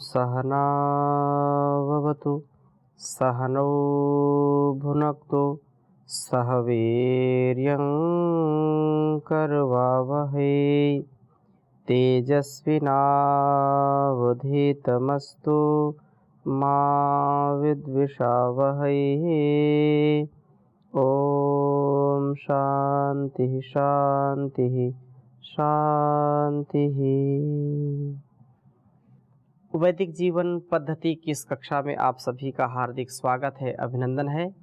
सहनाववतु सहनौ भुनक्तु सह वीर्यं करवावहै तेजस्विनावधीतमस्तु मा विद्विषावहै। ओम शांति शांति शांति। वैदिक जीवन पद्धति की इस कक्षा में आप सभी का हार्दिक स्वागत है, अभिनंदन है।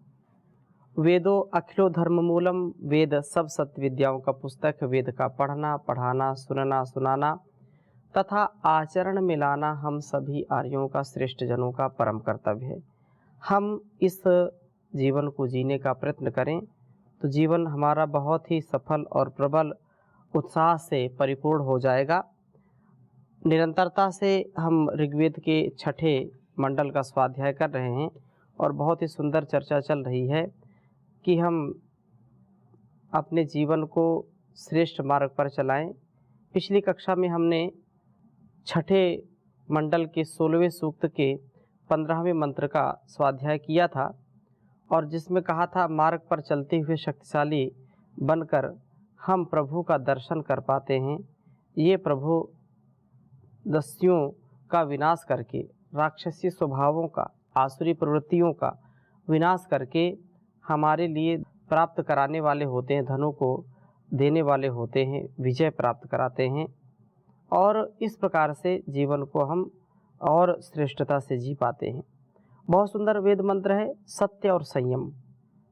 वेदों अखिलो धर्म मूलम, वेद सब सत्य विद्याओं का पुस्तक। वेद का पढ़ना, पढ़ाना, सुनना, सुनाना तथा आचरण में लाना हम सभी आर्यों का, श्रेष्ठ जनों का परम कर्तव्य है। हम इस जीवन को जीने का प्रयत्न करें तो जीवन हमारा बहुत ही सफल और प्रबल उत्साह से परिपूर्ण हो जाएगा। निरंतरता से हम ऋग्वेद के छठे मंडल का स्वाध्याय कर रहे हैं और बहुत ही सुंदर चर्चा चल रही है कि हम अपने जीवन को श्रेष्ठ मार्ग पर चलाएं। पिछली कक्षा में हमने छठे मंडल के 16वें सूक्त के 15वें मंत्र का स्वाध्याय किया था और जिसमें कहा था मार्ग पर चलते हुए शक्तिशाली बनकर हम प्रभु का दर्शन कर पाते हैं। ये प्रभु दस्युओं का विनाश करके, राक्षसी स्वभावों का, आसुरी प्रवृत्तियों का विनाश करके हमारे लिए प्राप्त कराने वाले होते हैं, धनों को देने वाले होते हैं, विजय प्राप्त कराते हैं और इस प्रकार से जीवन को हम और श्रेष्ठता से जी पाते हैं। बहुत सुंदर वेद मंत्र है, सत्य और संयम।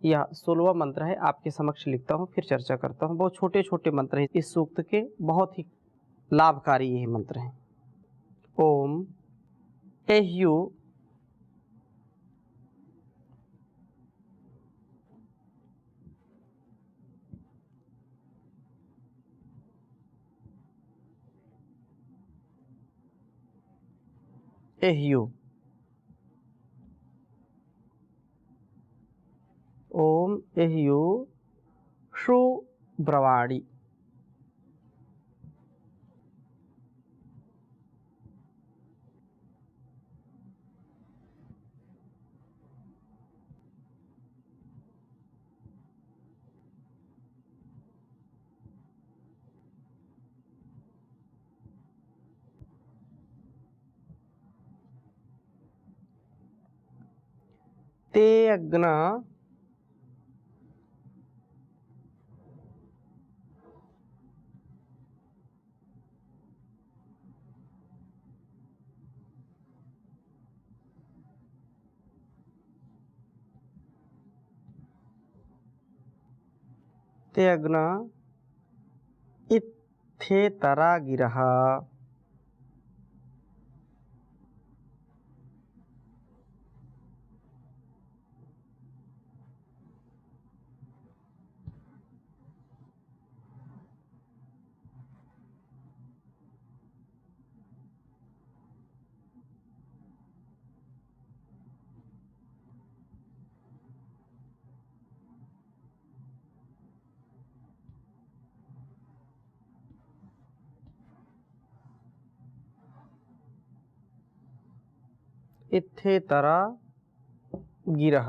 यह 16वां मंत्र है, आपके समक्ष लिखता हूँ फिर चर्चा करता हूँ। बहुत छोटे छोटे मंत्र हैं इस सूक्त के, बहुत ही लाभकारी ये मंत्र हैं। ओम एह्यु एह्यु। ओम एह्यु शु ब्रवाणी। ते अग्न ते अग्न इत्थेतरा गिरः। इत्थेतरा गिरः।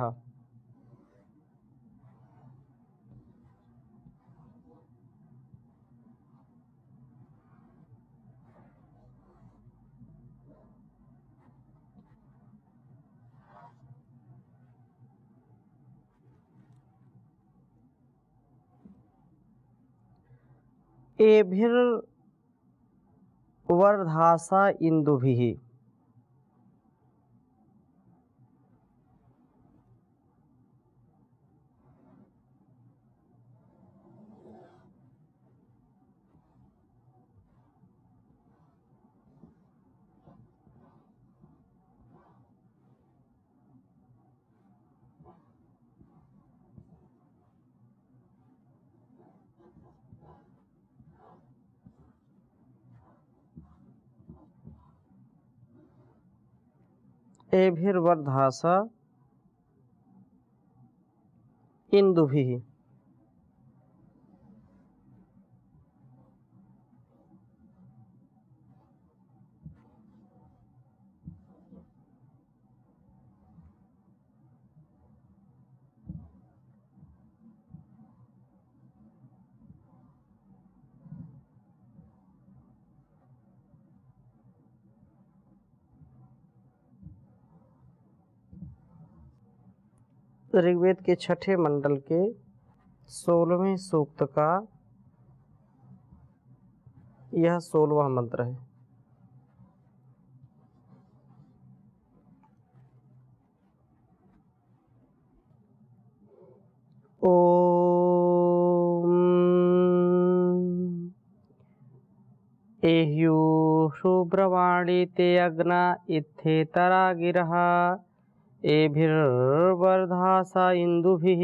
एभिर्वर्धासा इंदुभिः। एभिर्वर्धासा इंदुभिः। ऋग्वेद के छठे मंडल के 16वें सूक्त का यह 16वां मंत्र है। ओम एह्यू शुभ्रवाणी ते अग्ना इत्थेतरा गिरः एभिर्वर्धासा इंदुभिः।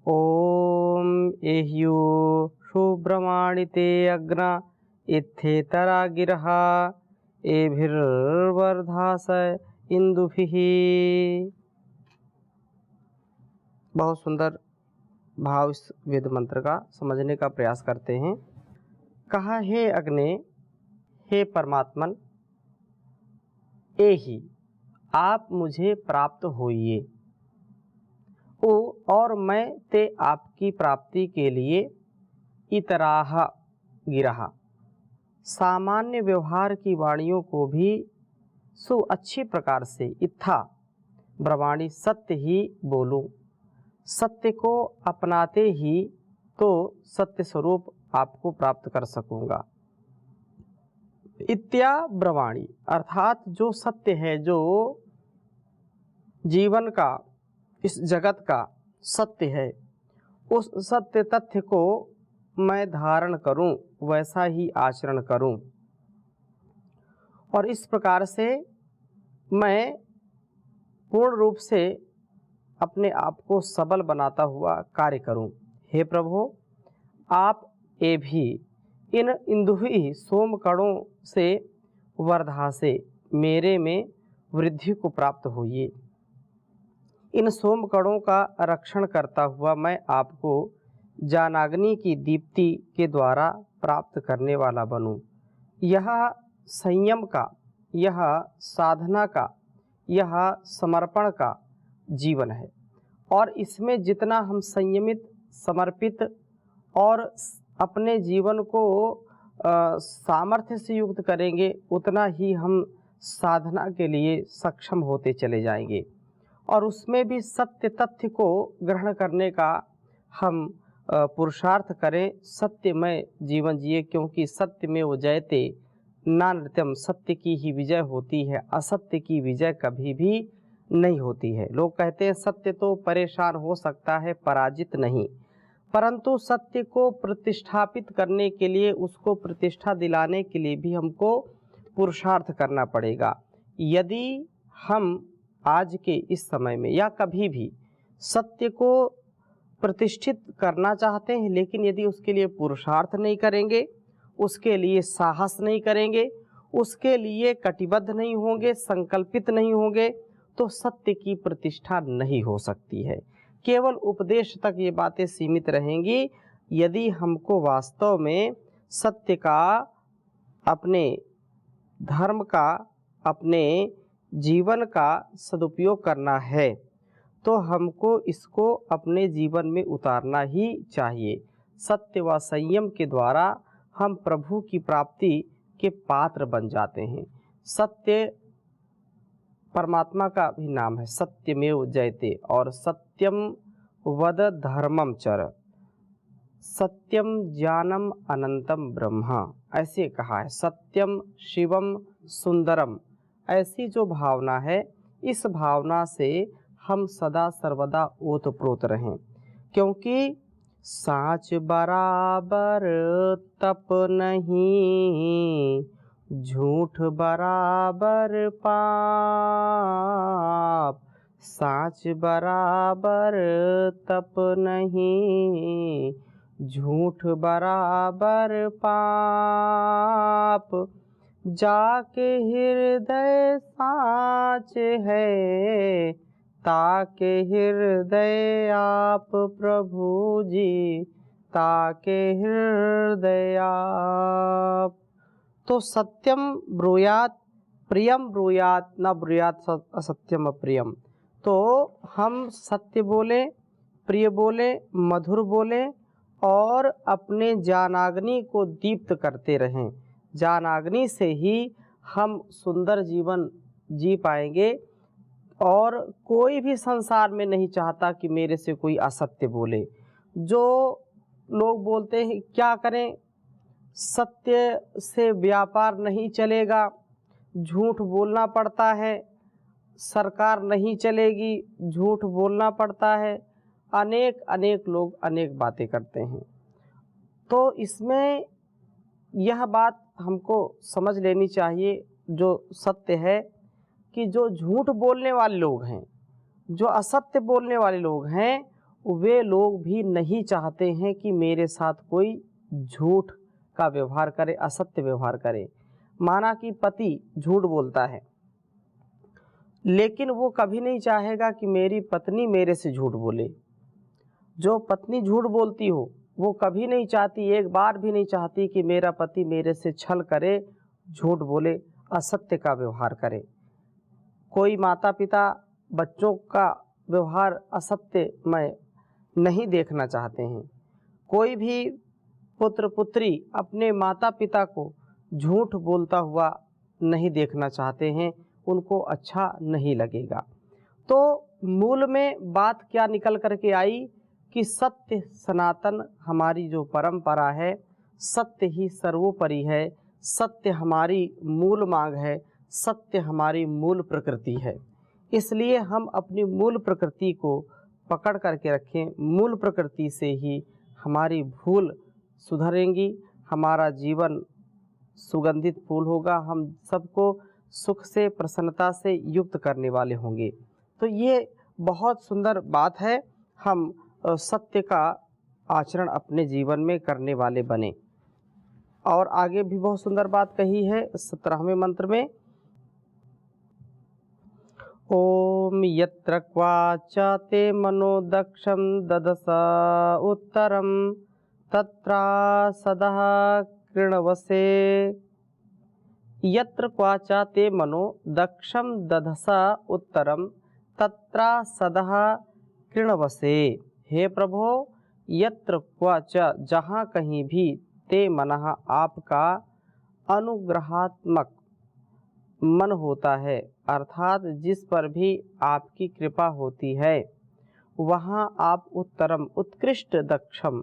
ओम एह्यू शुभ्रवाणी ते अग्ना इत्थेतरा गिरः एभिर्वर्धासा इंदुभिः। बहुत सुंदर भाव इस वेद मंत्र का समझने का प्रयास करते हैं। कहा, हे अग्नि, हे परमात्मन, एहि आप मुझे प्राप्त होइए। ओ और मैं ते आपकी प्राप्ति के लिए इतराह गिरहा, सामान्य व्यवहार की वाणियों को भी सु अच्छी प्रकार से इत्था ब्रवाणी सत्य ही बोलूं। सत्य को अपनाते ही तो सत्य स्वरूप आपको प्राप्त कर सकूंगा। इत्या ब्रवाणी अर्थात जो सत्य है, जो जीवन का, इस जगत का सत्य है, उस सत्य तथ्य को मैं धारण करूं, वैसा ही आचरण करूं और इस प्रकार से मैं पूर्ण रूप से अपने आप को सबल बनाता हुआ कार्य करूं। हे प्रभु, आप ये भी इन इंदुभि सोम कणों से वर्धा से मेरे में वृद्धि को प्राप्त होइए। इन सोम कणों का रक्षण करता हुआ मैं आपको जानाग्नि की दीप्ति के द्वारा प्राप्त करने वाला बनूं। यह संयम का, यह साधना का, यह समर्पण का जीवन है और इसमें जितना हम संयमित, समर्पित और अपने जीवन को सामर्थ्य से युक्त करेंगे, उतना ही हम साधना के लिए सक्षम होते चले जाएंगे और उसमें भी सत्य तथ्य को ग्रहण करने का हम पुरुषार्थ करें। सत्यमय जीवन जिए, क्योंकि सत्य में वो जयते नानृत्यम, सत्य की ही विजय होती है, असत्य की विजय कभी भी नहीं होती है। लोग कहते हैं सत्य तो परेशान हो सकता है, पराजित नहीं, परंतु सत्य को प्रतिष्ठापित करने के लिए, उसको प्रतिष्ठा दिलाने के लिए भी हमको पुरुषार्थ करना पड़ेगा। यदि हम आज के इस समय में या कभी भी सत्य को प्रतिष्ठित करना चाहते हैं, लेकिन यदि उसके लिए पुरुषार्थ नहीं करेंगे, उसके लिए साहस नहीं करेंगे, उसके लिए कटिबद्ध नहीं होंगे, संकल्पित नहीं होंगे, तो सत्य की प्रतिष्ठा नहीं हो सकती है। केवल उपदेश तक ये बातें सीमित रहेंगी। यदि हमको वास्तव में सत्य का, अपने धर्म का, अपने जीवन का सदुपयोग करना है, तो हमको इसको अपने जीवन में उतारना ही चाहिए। सत्य व संयम के द्वारा हम प्रभु की प्राप्ति के पात्र बन जाते हैं। सत्य परमात्मा का भी नाम है, सत्यमेव जयते, और सत्यम वद धर्मम चर, सत्यम ज्ञानम अनंतम ब्रह्मा, ऐसे कहा है। सत्यम शिवम सुंदरम, ऐसी जो भावना है, इस भावना से हम सदा सर्वदा ओतप्रोत रहें, क्योंकि साच बराबर तप नहीं, झूठ बराबर पाप। साच बराबर तप नहीं, झूठ बराबर पाप। जाके हृदय साच है, ताके हृदय आप प्रभु जी, ताके हृदय आप। तो सत्यम ब्रूयात, प्रियम ब्रूयात, न ब्रूयात असत्यम अप्रियम। तो हम सत्य बोले, प्रिय बोले, मधुर बोले और अपने ज्ञानाग्नि को दीप्त करते रहें। ज्ञानाग्नि से ही हम सुंदर जीवन जी पाएंगे। और कोई भी संसार में नहीं चाहता कि मेरे से कोई असत्य बोले। जो लोग बोलते हैं क्या करें, सत्य से व्यापार नहीं चलेगा, झूठ बोलना पड़ता है, सरकार नहीं चलेगी, झूठ बोलना पड़ता है, अनेक अनेक लोग अनेक बातें करते हैं। तो इसमें यह बात हमको समझ लेनी चाहिए, जो सत्य है कि जो झूठ बोलने वाले लोग हैं, जो असत्य बोलने वाले लोग हैं, वे लोग भी नहीं चाहते हैं कि मेरे साथ कोई झूठ का व्यवहार करे, असत्य व्यवहार करे। माना कि पति झूठ बोलता है, लेकिन वो कभी नहीं चाहेगा कि मेरी पत्नी मेरे से झूठ बोले। जो पत्नी झूठ बोलती हो वो कभी नहीं चाहती, एक बार भी नहीं चाहती कि मेरा पति मेरे से छल करे, झूठ बोले, असत्य का व्यवहार करे। कोई माता पिता बच्चों का व्यवहार असत्यमय नहीं देखना चाहते हैं। कोई भी पुत्र पुत्री अपने माता पिता को झूठ बोलता हुआ नहीं देखना चाहते हैं, उनको अच्छा नहीं लगेगा। तो मूल में बात क्या निकल कर के आई कि सत्य सनातन हमारी जो परंपरा है, सत्य ही सर्वोपरि है, सत्य हमारी मूल मांग है, सत्य हमारी मूल प्रकृति है। इसलिए हम अपनी मूल प्रकृति को पकड़ करके रखें। मूल प्रकृति से ही हमारी भूल सुधरेंगी, हमारा जीवन सुगंधित फूल होगा, हम सबको सुख से प्रसन्नता से युक्त करने वाले होंगे। तो ये बहुत सुंदर बात है, हम सत्य का आचरण अपने जीवन में करने वाले बने। और आगे भी बहुत सुंदर बात कही है 17वें मंत्र में, ओम यत्र क्वाचा ते मनो दक्षम ददसा उत्तरम तत्रा सदः कृणवसे। यत्र क्वाचा ते मनो दक्षम दधसा उत्तरम तत्रा सदः कृणवसे। हे प्रभो, यत्र क्वाचा जहाँ कहीं भी, ते मनः आपका अनुग्रहात्मक मन होता है, अर्थात जिस पर भी आपकी कृपा होती है, वहाँ आप उत्तरम उत्कृष्ट दक्षम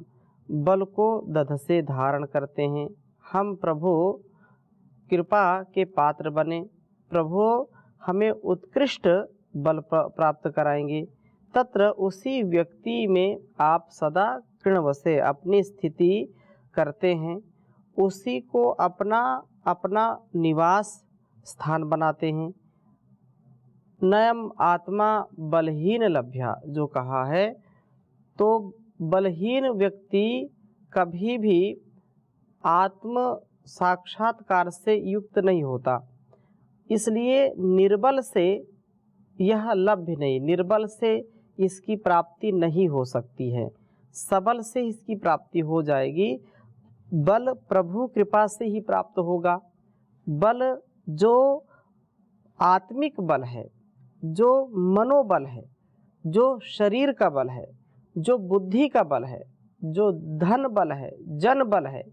बल को दध से धारण करते हैं। हम प्रभु कृपा के पात्र बने, प्रभु हमें उत्कृष्ट बल प्राप्त कराएंगे। तत्र उसी व्यक्ति में आप सदा कृणवसे अपनी स्थिति करते हैं, उसी को अपना अपना निवास स्थान बनाते हैं। नयम आत्मा बलहीन लभ्या जो कहा है, तो बलहीन व्यक्ति कभी भी आत्म साक्षात्कार से युक्त नहीं होता। इसलिए निर्बल से यह लभ्य नहीं, निर्बल से इसकी प्राप्ति नहीं हो सकती है, सबल से इसकी प्राप्ति हो जाएगी। बल प्रभु कृपा से ही प्राप्त होगा। बल जो आत्मिक बल है, जो मनोबल है, जो शरीर का बल है, जो बुद्धि का बल है, जो धन बल है, जन बल है,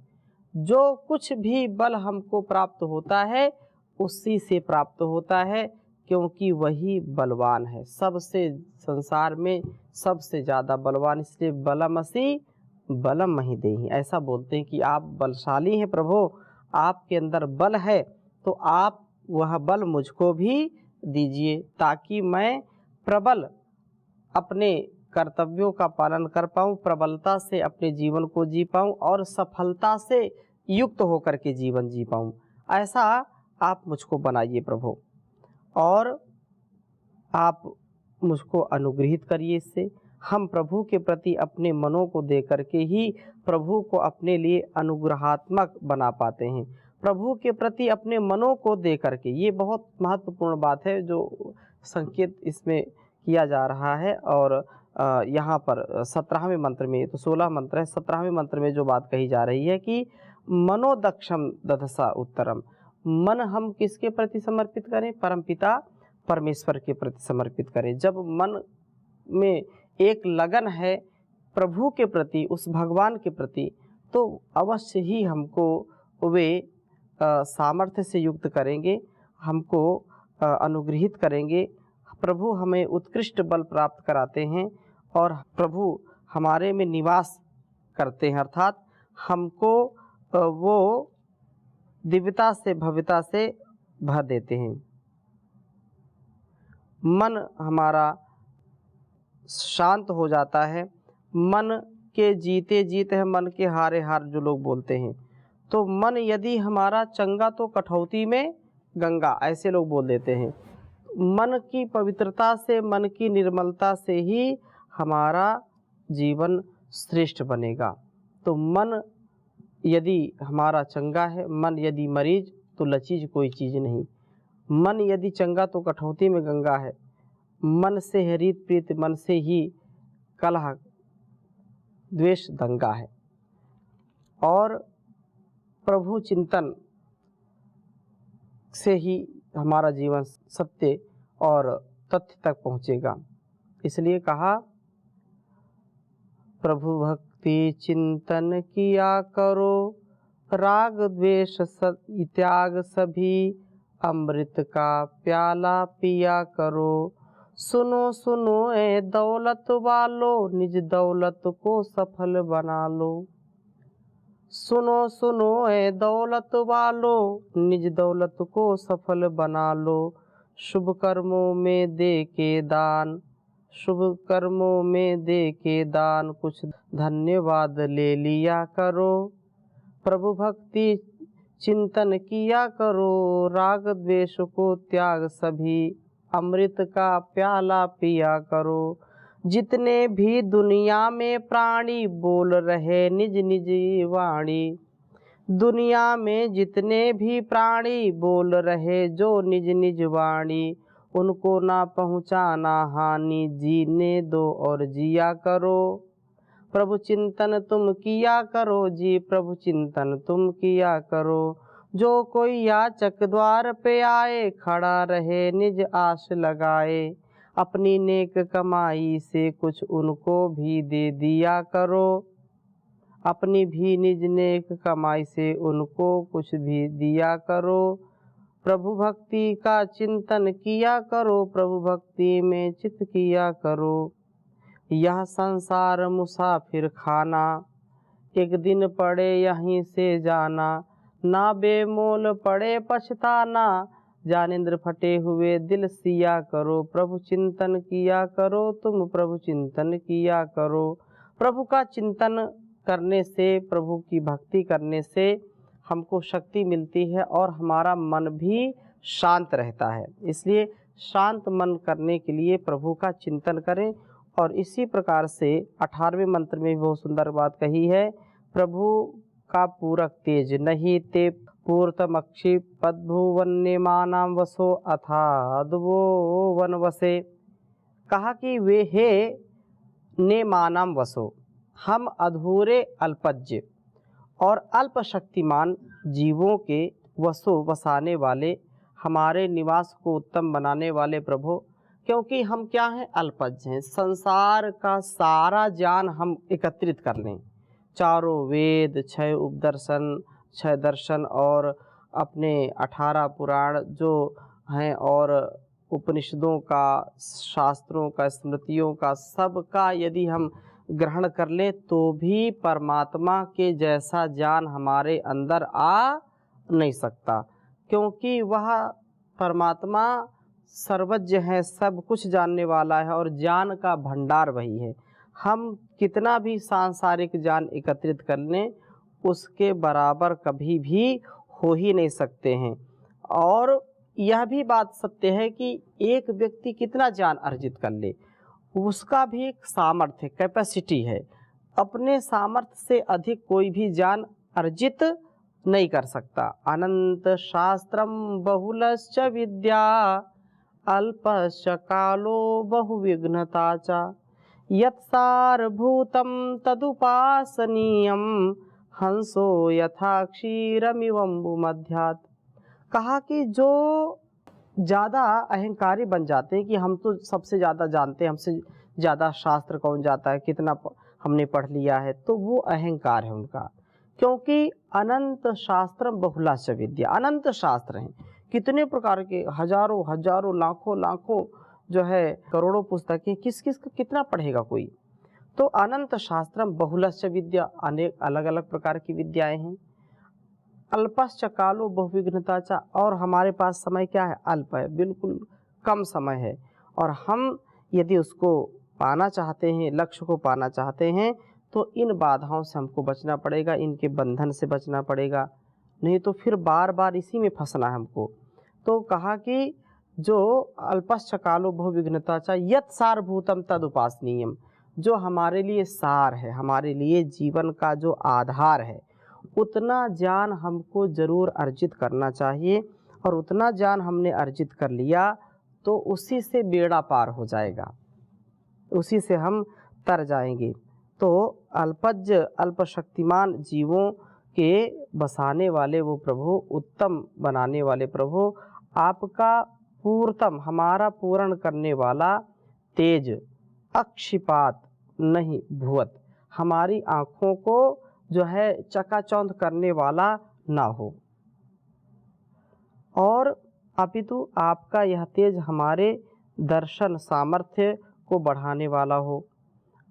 जो कुछ भी बल हमको प्राप्त होता है उसी से प्राप्त होता है, क्योंकि वही बलवान है, सबसे संसार में सबसे ज़्यादा बलवान। इसलिए बलमसी बलम मही देहि, ऐसा बोलते हैं कि आप बलशाली हैं प्रभु, आपके अंदर बल है, तो आप वह बल मुझको भी दीजिए, ताकि मैं प्रबल अपने कर्तव्यों का पालन कर पाऊँ, प्रबलता से अपने जीवन को जी पाऊँ और सफलता से युक्त होकर के जीवन जी पाऊँ। ऐसा आप मुझको बनाइए प्रभु, और आप मुझको अनुग्रहित करिए। इससे हम प्रभु के प्रति अपने मनों को दे करके ही प्रभु को अपने लिए अनुग्रहात्मक बना पाते हैं। प्रभु के प्रति अपने मनों को दे करके, ये बहुत महत्वपूर्ण बात है जो संकेत इसमें किया जा रहा है। और यहाँ पर 17वें मंत्र में, तो 16 मंत्र है, 17वें मंत्र में जो बात कही जा रही है कि मनोदक्षम दधसा उत्तरम, मन हम किसके प्रति समर्पित करें? परमपिता परमेश्वर के प्रति समर्पित करें। जब मन में एक लगन है प्रभु के प्रति, उस भगवान के प्रति, तो अवश्य ही हमको वे सामर्थ्य से युक्त करेंगे, हमको अनुग्रहित करेंगे, प्रभु हमें उत्कृष्ट बल प्राप्त कराते हैं और प्रभु हमारे में निवास करते हैं, अर्थात हमको वो दिव्यता से भव्यता से भर देते हैं। मन हमारा शांत हो जाता है। मन के जीते जीत है, मन के हारे हार जो लोग बोलते हैं। तो मन यदि हमारा चंगा तो कठौती में गंगा, ऐसे लोग बोल देते हैं। मन की पवित्रता से, मन की निर्मलता से ही हमारा जीवन श्रेष्ठ बनेगा। तो मन यदि हमारा चंगा है, मन यदि मरीज तो लचीज कोई चीज़ नहीं। मन यदि चंगा तो कठौती में गंगा है। मन से है रीत प्रीत, मन से ही कलह द्वेष दंगा है। और प्रभु चिंतन से ही हमारा जीवन सत्य और तथ्य तक पहुँचेगा। इसलिए कहा, प्रभु भक्ति चिंतन किया करो, राग द्वेष त्याग सभी, अमृत का प्याला पिया करो। सुनो सुनो ए दौलत वालो, निज दौलत को सफल बना लो। सुनो सुनो ए दौलत वालो, निज दौलत को सफल बना लो। शुभ कर्मों में दे के दान, शुभ कर्मों में दे के दान, कुछ धन्यवाद ले लिया करो। प्रभु भक्ति चिंतन किया करो, राग द्वेष को त्याग सभी, अमृत का प्याला पिया करो। जितने भी दुनिया में प्राणी, बोल रहे निज निज वाणी। दुनिया में जितने भी प्राणी, बोल रहे जो निज निज वाणी। उनको ना पहुँचाना हानि, जीने दो और जिया करो। प्रभु चिंतन तुम किया करो जी, प्रभु चिंतन तुम किया करो। जो कोई याचक द्वार पे आए, खड़ा रहे निज आश लगाए। अपनी नेक कमाई से कुछ उनको भी दे दिया करो। अपनी भी निज नेक कमाई से उनको कुछ भी दिया करो। प्रभु भक्ति का चिंतन किया करो, प्रभु भक्ति में चित्त किया करो। यह संसार मुसाफिर खाना, एक दिन पड़े यहीं से जाना। ना बेमोल पड़े पछताना, जानिंद्र फटे हुए दिल सिया करो। प्रभु चिंतन किया करो तुम, प्रभु चिंतन किया करो। प्रभु का चिंतन करने से, प्रभु की भक्ति करने से हमको शक्ति मिलती है और हमारा मन भी शांत रहता है। इसलिए शांत मन करने के लिए प्रभु का चिंतन करें। और इसी प्रकार से 18वें मंत्र में भी बहुत सुंदर बात कही है, प्रभु का पूरक तेज नहीं ते पूर्तमक्षि पद्भुवन्यमानाम वसो अथाद्वो वन वसे। कहा कि वे हे नेमानाम वसो, हम अधूरे अल्पज्य और अल्पशक्तिमान जीवों के वसो बसाने वाले, हमारे निवास को उत्तम बनाने वाले प्रभु। क्योंकि हम क्या हैं, अल्पज्ञ हैं। संसार का सारा ज्ञान हम एकत्रित कर लें, चारों वेद, 6 उपदर्शन, 6 दर्शन और अपने 18 पुराण जो हैं और उपनिषदों का, शास्त्रों का, स्मृतियों का, सब का यदि हम ग्रहण कर लें तो भी परमात्मा के जैसा ज्ञान हमारे अंदर आ नहीं सकता। क्योंकि वह परमात्मा सर्वज्ञ है, सब कुछ जानने वाला है और ज्ञान का भंडार वही है। हम कितना भी सांसारिक ज्ञान एकत्रित कर लें, उसके बराबर कभी भी हो ही नहीं सकते हैं। और यह भी बात सत्य है कि एक व्यक्ति कितना ज्ञान अर्जित कर ले, उसका भी एक सामर्थ्य, कैपेसिटी है। अपने सामर्थ्य से अधिक कोई भी ज्ञान अर्जित नहीं कर सकता। अनंत शास्त्रम बहुलश्च विद्या, अल्पश्च कालो बहुविघ्नता च। यत्सारभूतं तदुपासनीयं, हंसो यथा क्षीरमिवम्बुमध्यात्। कहा कि जो ज़्यादा अहंकारी बन जाते हैं कि हम तो सबसे ज़्यादा जानते हैं, हमसे ज़्यादा शास्त्र कौन जाता है, कितना हमने पढ़ लिया है, तो वो अहंकार है उनका। क्योंकि अनंत शास्त्रम बहुलाश्च विद्या, अनंत शास्त्र हैं, कितने प्रकार के, हजारों हजारों लाखों लाखों जो है करोड़ों पुस्तकें, किस किस का कितना पढ़ेगा कोई। तो अनंत शास्त्रम बहुलश्च विद्या, अनेक अलग अलग प्रकार की विद्याएं हैं। अल्पश्च कालो बहुविघ्नता च, और हमारे पास समय क्या है, अल्प है, बिल्कुल कम समय है। और हम यदि उसको पाना चाहते हैं, लक्ष्य को पाना चाहते हैं, तो इन बाधाओं से हमको बचना पड़ेगा, इनके बंधन से बचना पड़ेगा, नहीं तो फिर बार बार इसी में फंसना है हमको। तो कहा कि जो अल्पश्च कालो बहुविघ्नता च यत् सारभूतम तद उपासनीयम, जो हमारे लिए सार है, हमारे लिए जीवन का जो आधार है, उतना ज्ञान हमको जरूर अर्जित करना चाहिए। और उतना ज्ञान हमने अर्जित कर लिया तो उसी से बेड़ा पार हो जाएगा, उसी से हम तर जाएंगे। तो अल्पज्ञ अल्पशक्तिमान जीवों के बसाने वाले वो प्रभु, उत्तम बनाने वाले प्रभु, आपका पूर्णतम, हमारा पूर्ण करने वाला तेज अक्षिपात नहीं भुवत, हमारी आँखों को जो है चकाचौंध करने वाला ना हो, और अपितु आपका यह तेज हमारे दर्शन सामर्थ्य को बढ़ाने वाला हो।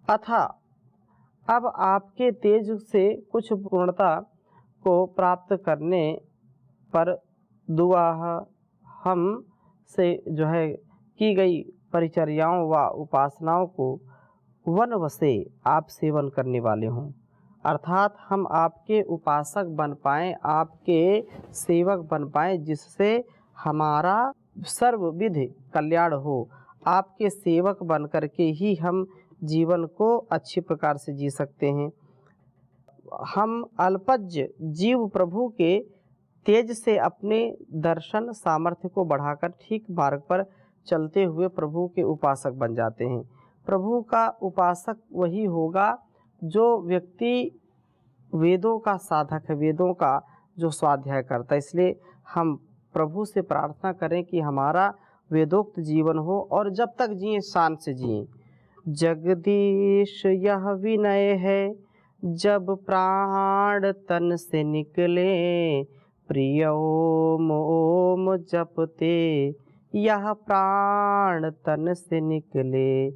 अथा अब आपके तेज से कुछ पूर्णता को प्राप्त करने पर दुआ हम से जो है की गई परिचर्याओं व उपासनाओं को वनवसे आप सेवन करने वाले हों, अर्थात हम आपके उपासक बन पाएँ, आपके सेवक बन पाएँ, जिससे हमारा सर्वविधि कल्याण हो। आपके सेवक बन कर के ही हम जीवन को अच्छी प्रकार से जी सकते हैं। हम अल्पज्ञ जीव प्रभु के तेज से अपने दर्शन सामर्थ्य को बढ़ाकर ठीक मार्ग पर चलते हुए प्रभु के उपासक बन जाते हैं। प्रभु का उपासक वही होगा जो व्यक्ति वेदों का साधक है, वेदों का जो स्वाध्याय करता है। इसलिए हम प्रभु से प्रार्थना करें कि हमारा वेदोक्त जीवन हो, और जब तक जिए शान से जिए। जगदीश यह विनय है जब प्राण तन से निकले, प्रिय ओम ओम जपते यह प्राण तन से निकले।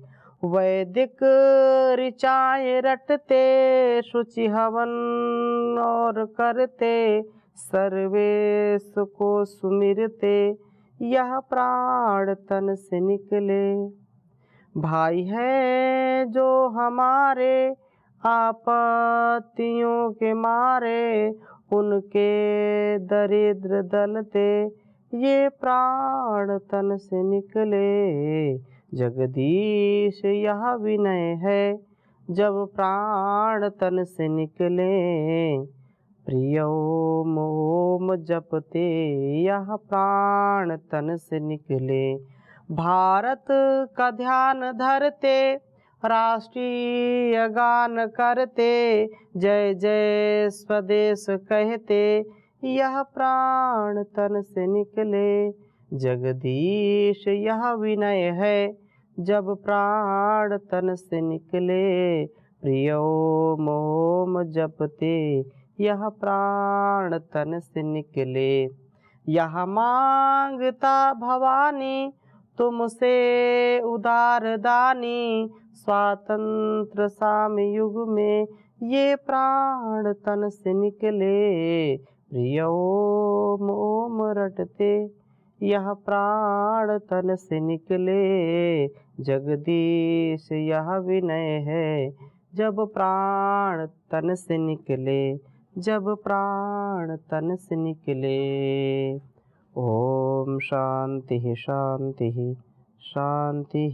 वैदिक ऋचाएं रटते शुचि हवन और करते, सर्वेश को सुमिरते यह प्राण तन से निकले। भाई है जो हमारे आपत्तियों के मारे, उनके दरिद्र दलते ये प्राण तन से निकले। जगदीश यह विनय है जब प्राण तन से निकले, प्रिय ओम ओम जपते यह प्राण तन से निकले। भारत का ध्यान धरते राष्ट्रीय गान करते, जय जय स्वदेश कहते यह प्राण तन से निकले। जगदीश यह विनय है जब प्राण तन से निकले, प्रिय ओम ओम जपते यह प्राण तन से निकले। यह मांगता भवानी तुमसे उदार दानी, स्वातंत्र साम युग में ये प्राण तन से निकले। प्रिय ओम ओम रटते यह प्राण तन से निकले। जगदीश यह विनय है जब प्राण तन से निकले, जब प्राण तन से निकले। ओम शांति शांति शांति।